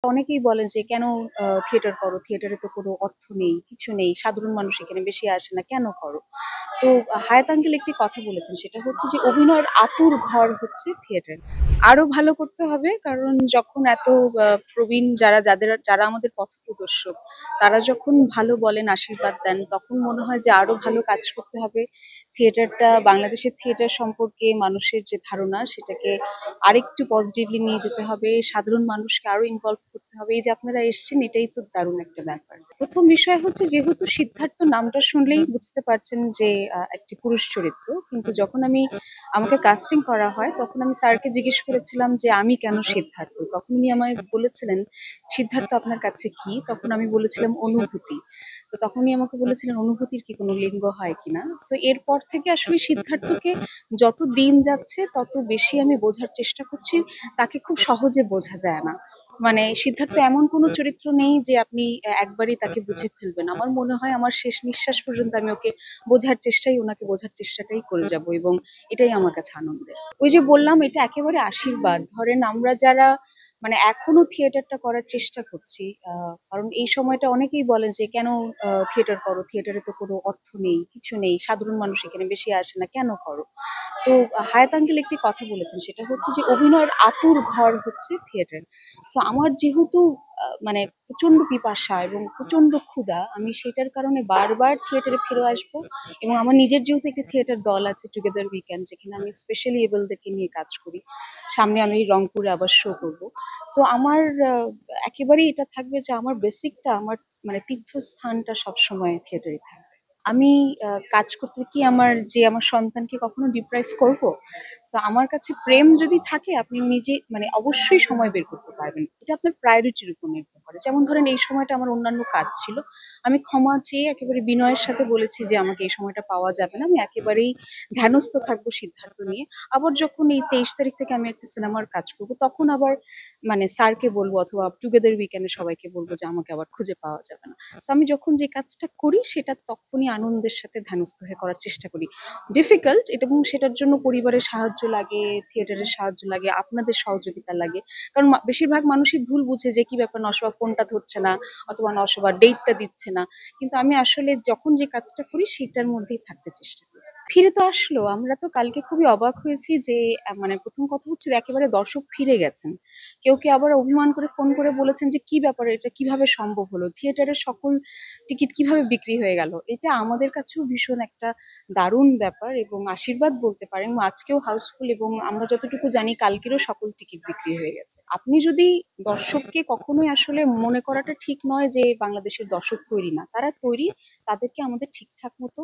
অনেকেই বলেন যে কেন থিয়েটার করো? থিয়েটারে তো কোনো অর্থ নেই, কিছু নেই। সাধারণ মানুষ এখানে বেশি আসে না, কেন করো? তো হায়াত আঙ্কেল একটি কথা বলেছেন, সেটা হচ্ছে যে অভিনয়ের আতুর ঘর হচ্ছে থিয়েটার। আরো ভালো করতে হবে, কারণ যখন এত প্রবীণ যারা আমাদের পথপ্রদর্শক, তারা যখন ভালো বলেন, আশীর্বাদ দেন, তখন মনে হয় যে আরো ভালো কাজ করতে হবে। বাংলাদেশের থিয়েটার সম্পর্কে মানুষের যে ধারণা, সেটাকে আরেকটু পজিটিভলি নিয়ে যেতে হবে। সাধারণ মানুষকে আরো ইনভলভ করতে হবে। এই যে আপনারা এসেছেন, এটাই তো দারুণ একটা ব্যাপার। প্রথম বিষয় হচ্ছে, যেহেতু সিদ্ধার্থ নামটা শুনলেই বুঝতে পারছেন যে একটি পুরুষ চরিত্র, কিন্তু যখন আমাকে কাস্টিং করা হয়, তখন আমি স্যারকে জিজ্ঞেস করেছিলাম যে আমি কেন সিদ্ধার্থ। তখন উনি আমায় বলেছিলেন, সিদ্ধার্থ আপনার কাছে কি? তখন আমি বলেছিলাম অনুভূতি। তো তখন উনি আমাকে বলেছিলেন, অনুভূতির কি কোনো লিঙ্গ হয় কিনা। সো এরপর থেকে আসলে সিদ্ধার্থকে যত দিন যাচ্ছে তত বেশি আমি বোঝার চেষ্টা করছি। তাকে খুব সহজে বোঝা যায় না। মানে সিদ্ধার্থ এমন কোনো চরিত্র নেই যে আপনি একবারই তাকে বুঝে ফেলবেন। আমার মনে হয় আমার শেষ নিঃশ্বাস পর্যন্ত আমি ওনাকে বোঝার চেষ্টাটাই করে যাব, এবং এটাই আমার কাছে আনন্দের। ওই যে বললাম, এটা একেবারে আশীর্বাদ। ধরেন আমরা যারা এখনো থিয়েটারটা করার চেষ্টা করছি, কারণ এই সময়টা অনেকেই বলেন যে কেন থিয়েটার করো? থিয়েটারে তো কোনো অর্থ নেই, কিছু নেই। সাধারণ মানুষ এখানে বেশি আসে না, কেন করো? তো হায়াত আঙ্কেল একটি কথা বলেছেন, সেটা হচ্ছে যে অভিনয়ের আতুর ঘর হচ্ছে থিয়েটার। সো আমার যেহেতু প্রচন্ড পিপাসা এবং প্রচন্ড ক্ষুধা, আমি সেটার কারণে বারবার থিয়েটারে ফিরে আসবো। এবং আমার নিজের যেহেতু একটি থিয়েটার দল আছে, টুগেদার উইকেন্ড, যেখানে আমি স্পেশালি এবলদেরকে নিয়ে কাজ করি। সামনে আমি রংপুরে আবার শো করবো। সো আমার একেবারেই এটা থাকবে যে আমার বেসিকটা, আমার তীর্থস্থানটা সবসময় থিয়েটারে থাকবে। আমি কাজ করতে কি আমার সন্তানকে কখনো ডিপ্রাইভ করব? সো আমার কাছে প্রেম যদি থাকে, আপনি নিজে অবশ্যই সময় বের করতে পারবেন। এটা আপনার প্রায়োরিটির উপর নির্ভর করে। যেমন ধরেন, এই সময়টা আমার অন্যান্য কাজ ছিল। আমি ক্ষমা চেয়ে একেবারে বিনয়ের সাথে বলেছি যে আমাকে এই সময়টা পাওয়া যাবে না। আমি একেবারেই ধ্যানস্থ থাকবো সিদ্ধার্থ নিয়ে। আবার যখন এই 23 তারিখ থেকে আমি একটা সিনেমার কাজ করব, তখন আবার স্যারকে বলবো অথবা টুগেদার উইকেন্ডে সবাইকে বলবো যে আমাকে আবার খুঁজে পাওয়া যাবে না। সো আমি যখন যে কাজটা করি, সেটা তখনই আনন্দের সাথে ধ্যানস্থ হয়ে করার চেষ্টা করি। ডিফিকাল্ট এটা, এবং সেটার জন্য পরিবারের সাহায্য লাগে, থিয়েটারের সাহায্য লাগে, আপনাদের সহযোগিতা লাগে। কারণ বেশিরভাগ মানুষই ভুল বুঝে যে কি ব্যাপার, নশোবা ফোনটা ধরছে না, অথবা নশোবা ডেটটা দিচ্ছে না। কিন্তু আমি আসলে যখন যে কাজটা করি, সেটার মধ্যেই থাকতে চেষ্টা করি। ফিরে তো আসলো। আমরা তো কালকে খুবই অবাক হয়েছি যে প্রথম কথা হচ্ছে যে একেবারে দর্শক ফিরে গেছেন। কেউ আবার অভিমান করে ফোন করে বলেছেন যে কি ব্যাপার, এটা কিভাবে সম্ভব হলো? থিয়েটারের সকল টিকিট কিভাবে বিক্রি হয়ে গেল? এটা আমাদের কাছেও ভীষণ একটা দারুণ ব্যাপার এবং আশীর্বাদ বলতে পারেন। আজকেও হাউসফুল, এবং আমরা যতটুকু জানি কালকেরও সকল টিকিট বিক্রি হয়ে গেছে। আপনি যদি দর্শককে কখনোই আসলে মনে করাটা ঠিক নয় যে বাংলাদেশের দর্শক তৈরি না, তারা তৈরি। তাদেরকে আমাদের ঠিকঠাক মতো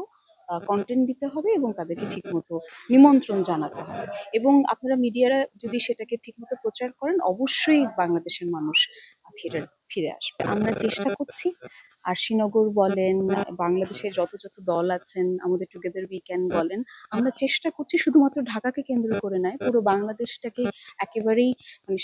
কন্টেন্ট দিতে হবে এবং তাদেরকে ঠিকমতো নিমন্ত্রণ জানাতে হবে। এবং আপনারা মিডিয়ারা যদি সেটাকে ঠিকমতো প্রচার করেন, অবশ্যই বাংলাদেশের মানুষ থিয়েটার ফিরে আসবে। আমরা চেষ্টা করছি। আরশিনগর বলেন, বাংলাদেশের যত দল আছেন, আমাদের টুগেদার উইকেন্ড বলেন, আমরা চেষ্টা করছি শুধুমাত্র ঢাকাকে কেন্দ্র করে নয়, পুরো বাংলাদেশটাকে একেবারেই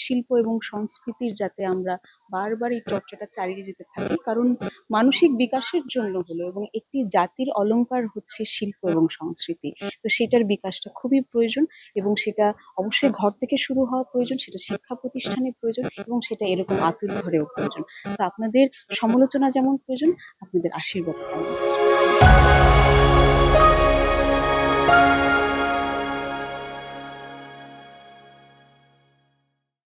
শিল্প এবং সংস্কৃতির যাতে আমরা বারবার এই চর্চাটা চালিয়ে যেতে থাকি। কারণ মানসিক বিকাশের জন্য হলো, এবং একটি জাতির অলংকার হচ্ছে শিল্প এবং সংস্কৃতি। তো সেটার বিকাশটা খুবই প্রয়োজন, এবং সেটা অবশ্যই ঘর থেকে শুরু হওয়া প্রয়োজন, সেটা শিক্ষা প্রতিষ্ঠানে প্রয়োজন, এবং সেটা এরকম আতুর ঘরেও প্রয়োজন। তো আপনাদের সমালোচনা যেমন প্রয়োজন, আপনাদের আশীর্বাদ তেমন প্রয়োজন।